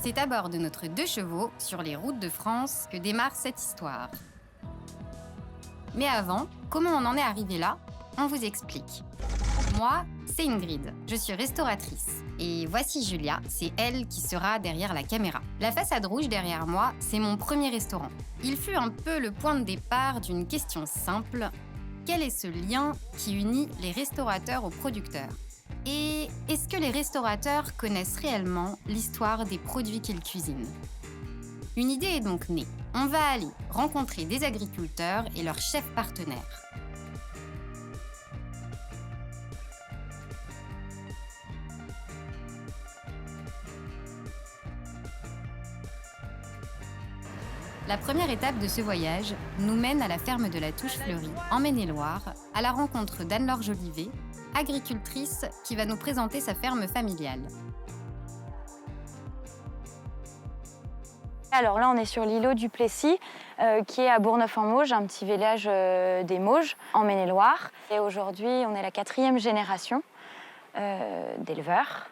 C'est à bord de notre 2 chevaux sur les routes de France que démarre cette histoire. Mais avant, comment on en est arrivé là? On vous explique. Moi, c'est Ingrid, je suis restauratrice. Et voici Julia, c'est elle qui sera derrière la caméra. La façade rouge derrière moi, c'est mon premier restaurant. Il fut un peu le point de départ d'une question simple. Quel est ce lien qui unit les restaurateurs aux producteurs? Et est-ce que les restaurateurs connaissent réellement l'histoire des produits qu'ils cuisinent? Une idée est donc née. On va aller rencontrer des agriculteurs et leurs chefs partenaires. La première étape de ce voyage nous mène à la ferme de la Touche-Fleurie, en Maine-et-Loire, à la rencontre d'Anne-Laure Jolivet, agricultrice qui va nous présenter sa ferme familiale. Alors là, on est sur l'îlot du Plessis, qui est à Bourgneuf-en-Mauges, un petit village des Mauges, en Maine-et-Loire. Et aujourd'hui, on est la 4e génération d'éleveurs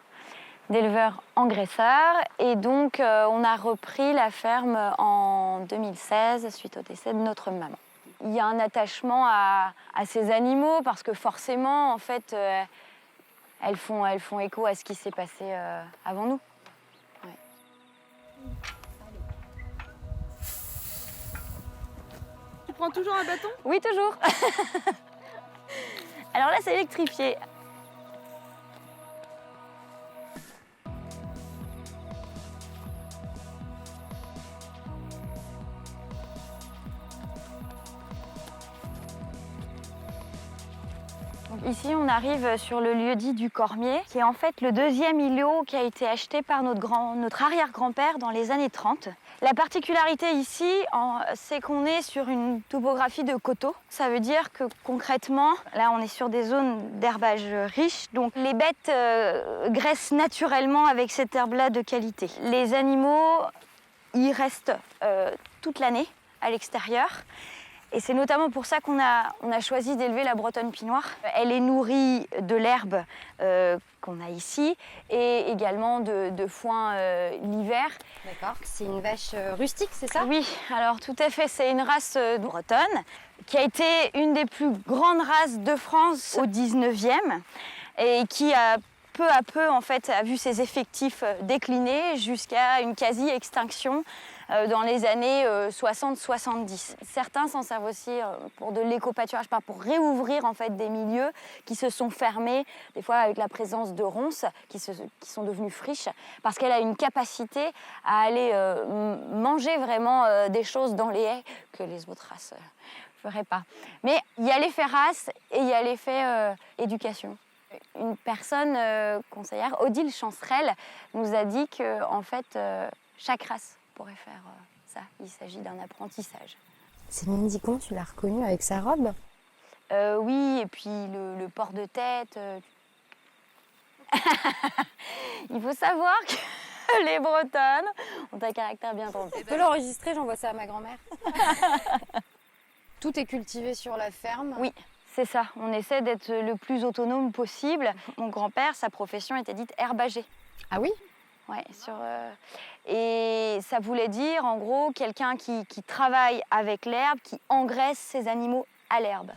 engraisseurs. Et donc, on a repris la ferme en 2016, suite au décès de notre maman. Il y a un attachement à ces animaux, parce que forcément, en fait, elles font écho à ce qui s'est passé avant nous. Ouais. Tu prends toujours un bâton? Oui, toujours. Alors là, c'est électrifié. Donc ici, on arrive sur le lieu-dit du Cormier, qui est en fait le 2e îlot qui a été acheté par notre arrière-grand-père dans les années 30. La particularité ici, c'est qu'on est sur une topographie de coteaux. Ça veut dire que concrètement, là on est sur des zones d'herbage riches, donc les bêtes graissent naturellement avec cette herbe-là de qualité. Les animaux, ils restent toute l'année à l'extérieur. Et c'est notamment pour ça qu'on a choisi d'élever la bretonne pie-noire. Elle est nourrie de l'herbe qu'on a ici et également de foin l'hiver. D'accord. C'est une vache rustique, c'est ça? Oui, alors tout à fait. C'est une race bretonne qui a été une des plus grandes races de France au 19e et qui a peu à peu en fait, a vu ses effectifs décliner jusqu'à une quasi-extinction dans les années 60-70. Certains s'en servent aussi pour de l'éco-pâturage, pour réouvrir en fait, des milieux qui se sont fermés, des fois avec la présence de ronces qui sont devenues friches, parce qu'elle a une capacité à aller manger vraiment des choses dans les haies que les autres races ne feraient pas. Mais il y a l'effet race et il y a l'effet éducation. Une personne conseillère, Odile Chancerelle, nous a dit que en fait, chaque race pourrait faire ça. Il s'agit d'un apprentissage. C'est Mindicon, tu l'as reconnu avec sa robe? Oui, et puis le port de tête. Il faut savoir que les Bretonnes ont un caractère bien trempé. Tu peux l'enregistrer, j'envoie ça à ma grand-mère. Tout est cultivé sur la ferme? Oui. C'est ça, on essaie d'être le plus autonome possible. Mon grand-père, sa profession était dite herbager. Ah oui? Ouais, et ça voulait dire, en gros, quelqu'un qui travaille avec l'herbe, qui engraisse ses animaux à l'herbe.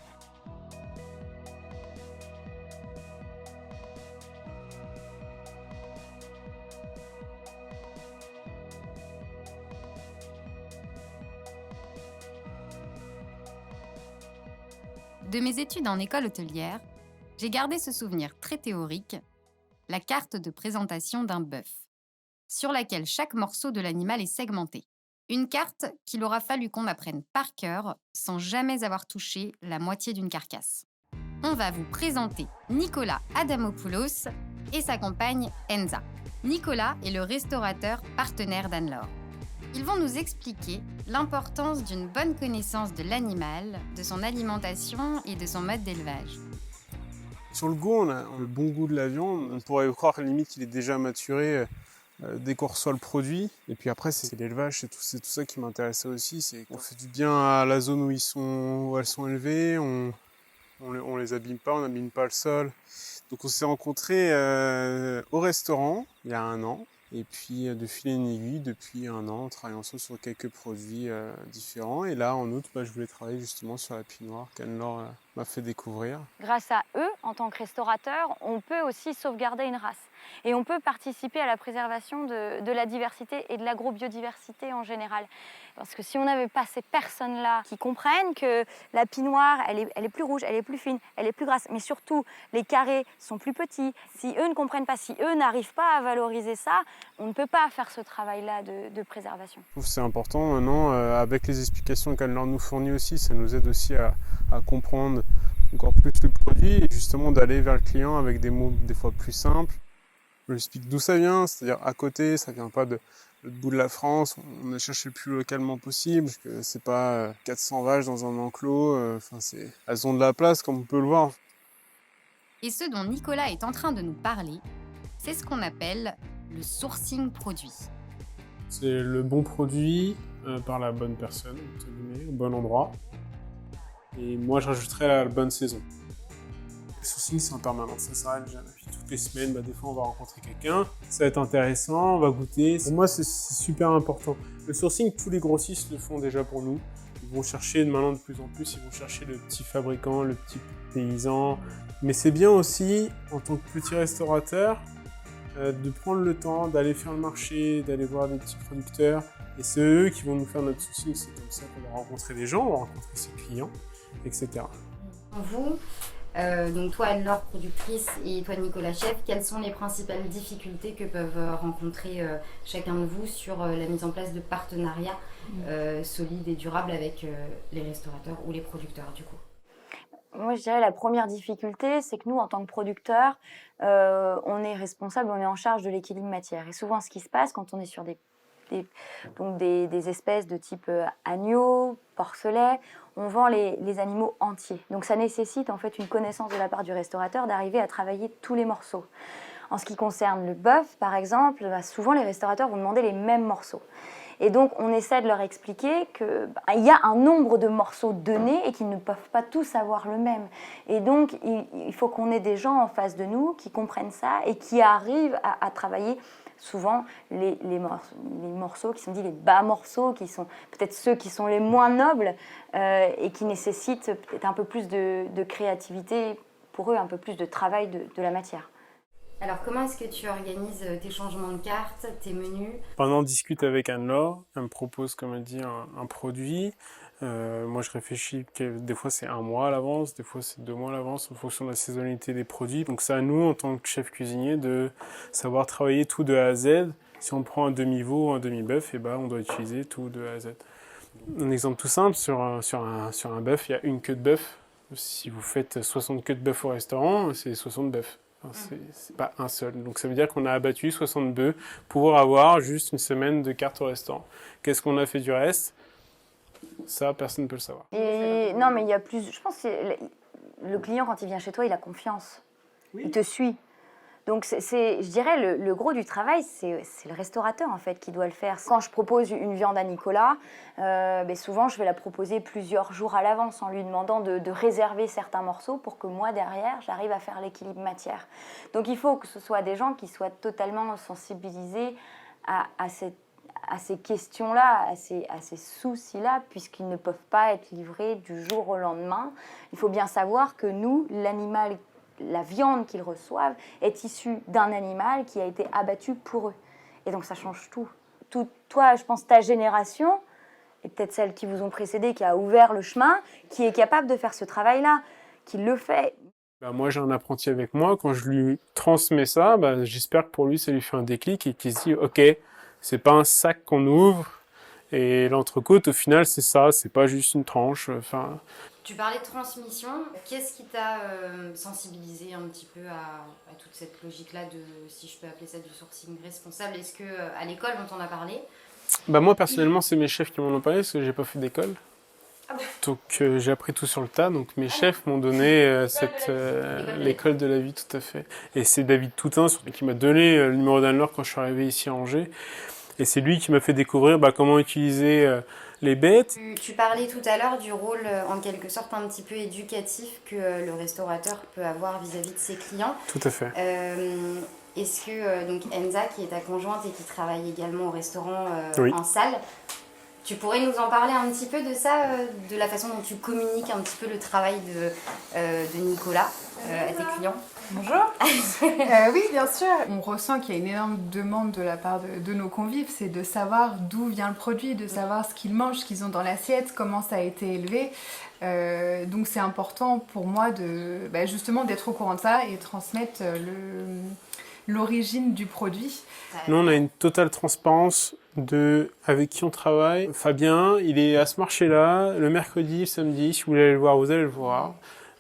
De mes études en école hôtelière, j'ai gardé ce souvenir très théorique, la carte de présentation d'un bœuf, sur laquelle chaque morceau de l'animal est segmenté. Une carte qu'il aura fallu qu'on apprenne par cœur sans jamais avoir touché la moitié d'une carcasse. On va vous présenter Nicolas Adamopoulos et sa compagne Enza. Nicolas est le restaurateur partenaire d'Anne-Laure. Ils vont nous expliquer l'importance d'une bonne connaissance de l'animal, de son alimentation et de son mode d'élevage. Sur le goût, on a le bon goût de la viande. On pourrait croire à la limite qu'il est déjà maturé dès qu'on reçoit le produit. Et puis après, c'est l'élevage, c'est tout ça qui m'intéressait aussi. C'est qu'on fait du bien à la zone où elles sont élevées. On les abîme pas, on n'abîme pas le sol. Donc on s'est rencontrés au restaurant il y a 1 an. Et puis de fil en aiguille, depuis un an, on travaille ensemble sur quelques produits différents. Et là, en août, je voulais travailler justement sur la Pinot Noir qu'Anne-Laure m'a fait découvrir. Grâce à eux, en tant que restaurateurs, on peut aussi sauvegarder une race. Et on peut participer à la préservation de la diversité et de l'agrobiodiversité en général. Parce que si on n'avait pas ces personnes-là qui comprennent que la Pinot Noire, elle est plus rouge, elle est plus fine, elle est plus grasse, mais surtout, les carrés sont plus petits. Si eux ne comprennent pas, si eux n'arrivent pas à valoriser ça, on ne peut pas faire ce travail-là de préservation. Je trouve que c'est important maintenant, avec les explications qu'Anne-Laure nous fournit aussi, ça nous aide aussi à comprendre encore plus le produit et justement d'aller vers le client avec des mots des fois plus simples. Je lui explique d'où ça vient, c'est-à-dire à côté, ça vient pas de l'autre bout de la France, on a cherché le plus localement possible, parce que c'est pas 400 vaches dans un enclos, elles ont de la place comme on peut le voir. Et ce dont Nicolas est en train de nous parler, c'est ce qu'on appelle le sourcing produit. C'est le bon produit par la bonne personne, entre guillemets, au bon endroit. Et moi, je rajouterais la bonne saison. Le sourcing, c'est en permanence, ça s'arrête jamais. Puis toutes les semaines, des fois, on va rencontrer quelqu'un, ça va être intéressant, on va goûter. Pour moi, c'est super important. Le sourcing, tous les grossistes le font déjà pour nous. Ils vont chercher maintenant de plus en plus, ils vont chercher le petit fabricant, le petit paysan. Mais c'est bien aussi, en tant que petit restaurateur, de prendre le temps d'aller faire le marché, d'aller voir des petits producteurs. Et c'est eux qui vont nous faire notre sourcing. C'est comme ça qu'on va rencontrer des gens, on va rencontrer ses clients, etc. Vous, donc toi Anne-Laure, productrice, et toi Nicolas, chef, quelles sont les principales difficultés que peuvent rencontrer chacun de vous sur la mise en place de partenariats solides et durables avec les restaurateurs ou les producteurs du coup? Moi, je dirais la première difficulté, c'est que nous, en tant que producteurs, on est responsable, on est en charge de l'équilibre matière. Et souvent, ce qui se passe quand on est sur des espèces de type agneau, porcelet, on vend les animaux entiers. Donc ça nécessite en fait une connaissance de la part du restaurateur d'arriver à travailler tous les morceaux. En ce qui concerne le bœuf, par exemple, souvent les restaurateurs vont demander les mêmes morceaux. Et donc, on essaie de leur expliquer qu'il y a un nombre de morceaux donnés et qu'ils ne peuvent pas tous avoir le même. Et donc, il faut qu'on ait des gens en face de nous qui comprennent ça et qui arrivent à travailler souvent les morceaux qui sont dits les bas morceaux, qui sont peut-être ceux qui sont les moins nobles et qui nécessitent peut-être un peu plus de créativité pour eux, un peu plus de travail de la matière. Alors, comment est-ce que tu organises tes changements de cartes, tes menus? Pendant on discute avec Anne-Laure, elle me propose, comme elle dit, un produit. Moi, je réfléchis que des fois c'est 1 mois à l'avance, des fois c'est 2 mois à l'avance, en fonction de la saisonnalité des produits. Donc c'est à nous, en tant que chef cuisinier, de savoir travailler tout de A à Z. Si on prend un demi-veau ou un demi-bœuf, on doit utiliser tout de A à Z. Un exemple tout simple, sur un bœuf, il y a une queue de bœuf. Si vous faites 60 queues de bœuf au restaurant, c'est 60 bœufs. C'est pas un seul. Donc ça veut dire qu'on a abattu 60 bœufs pour avoir juste une semaine de carte au restaurant. Qu'est-ce qu'on a fait du reste? Ça, personne ne peut le savoir. Et non, mais il y a plus. Je pense que le client, quand il vient chez toi, il a confiance. Oui. Il te suit. Donc, je dirais, le gros du travail, c'est le restaurateur, en fait, qui doit le faire. Quand je propose une viande à Nicolas, souvent, je vais la proposer plusieurs jours à l'avance en lui demandant de réserver certains morceaux pour que moi, derrière, j'arrive à faire l'équilibre matière. Donc, il faut que ce soit des gens qui soient totalement sensibilisés à ces questions-là, à ces soucis-là, puisqu'ils ne peuvent pas être livrés du jour au lendemain. Il faut bien savoir que nous, l'animal, la viande qu'ils reçoivent est issue d'un animal qui a été abattu pour eux. Et donc ça change tout. Toi, je pense, ta génération, et peut-être celle qui vous ont précédé, qui a ouvert le chemin, qui est capable de faire ce travail-là, qui le fait. Moi, j'ai un apprenti avec moi. Quand je lui transmets ça, j'espère que pour lui, ça lui fait un déclic et qu'il se dit « Ok, c'est pas un sac qu'on ouvre. Et l'entrecôte, au final, c'est ça. C'est pas juste une tranche. » Tu parlais de transmission. Qu'est-ce qui t'a sensibilisé un petit peu à toute cette logique-là de, si je peux appeler ça, du sourcing responsable? Est-ce qu'à l'école, on t'en a parlé? Moi, personnellement, c'est mes chefs qui m'en ont parlé parce que j'ai pas fait d'école. Donc, j'ai appris tout sur le tas. Donc, mes chefs m'ont donné l'école de la vie, tout à fait. Et c'est David Toutain qui m'a donné le numéro d'Anne-Laure quand je suis arrivé ici à Angers. Et c'est lui qui m'a fait découvrir comment utiliser les bêtes. Tu parlais tout à l'heure du rôle, en quelque sorte, un petit peu éducatif que le restaurateur peut avoir vis-à-vis de ses clients. Tout à fait. Est-ce que donc Enza, qui est ta conjointe et qui travaille également au restaurant Oui. en salle, tu pourrais nous en parler un petit peu de ça, de la façon dont tu communiques un petit peu le travail de Nicolas à tes clients? Bonjour. Oui, bien sûr. On ressent qu'il y a une énorme demande de la part de nos convives, c'est de savoir d'où vient le produit, de savoir ce qu'ils mangent, ce qu'ils ont dans l'assiette, comment ça a été élevé. Donc c'est important pour moi justement d'être au courant de ça et transmettre l'origine du produit. Nous, on a une totale transparence avec qui on travaille. Fabien, il est à ce marché-là, le mercredi, le samedi. Si vous voulez aller le voir, vous allez le voir.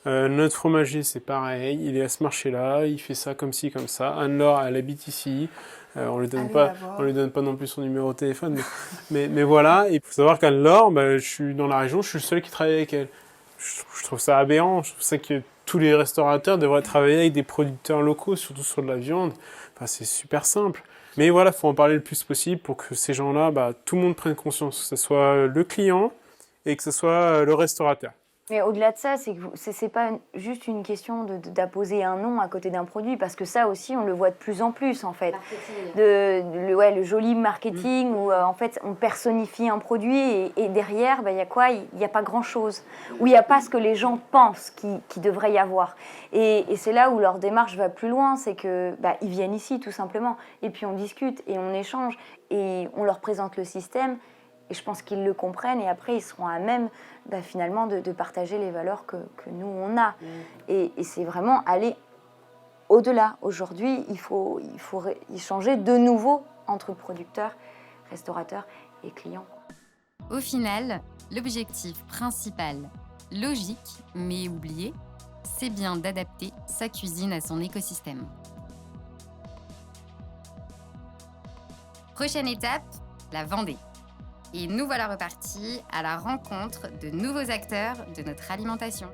Notre fromager, c'est pareil. Il est à ce marché-là, il fait ça comme ci, comme ça. Anne-Laure, elle habite ici. On lui donne pas non plus son numéro de téléphone. Mais voilà. Il faut savoir qu'Anne-Laure, je suis dans la région, je suis le seul qui travaille avec elle. Je trouve ça aberrant. Je trouve ça que tous les restaurateurs devraient travailler avec des producteurs locaux, surtout sur de la viande. Enfin, c'est super simple. Mais voilà, il faut en parler le plus possible pour que ces gens-là, tout le monde prenne conscience, que ce soit le client et que ce soit le restaurateur. Mais au-delà de ça, c'est pas juste une question d'apposer un nom à côté d'un produit, parce que ça aussi, on le voit de plus en plus, en fait. Le joli marketing où, en fait, on personnifie un produit et derrière, il y a quoi? Il n'y a pas grand-chose. Ou il n'y a pas ce que les gens pensent qu'il devrait y avoir. Et c'est là où leur démarche va plus loin, c'est que ils viennent ici, tout simplement. Et puis on discute et on échange et on leur présente le système. Et je pense qu'ils le comprennent et après, ils seront à même finalement de partager les valeurs que nous, on a. Et c'est vraiment aller au-delà. Aujourd'hui, il faut échanger de nouveau entre producteurs, restaurateurs et clients. Au final, l'objectif principal, logique mais oublié, c'est bien d'adapter sa cuisine à son écosystème. Prochaine étape, la Vendée. Et nous voilà repartis à la rencontre de nouveaux acteurs de notre alimentation.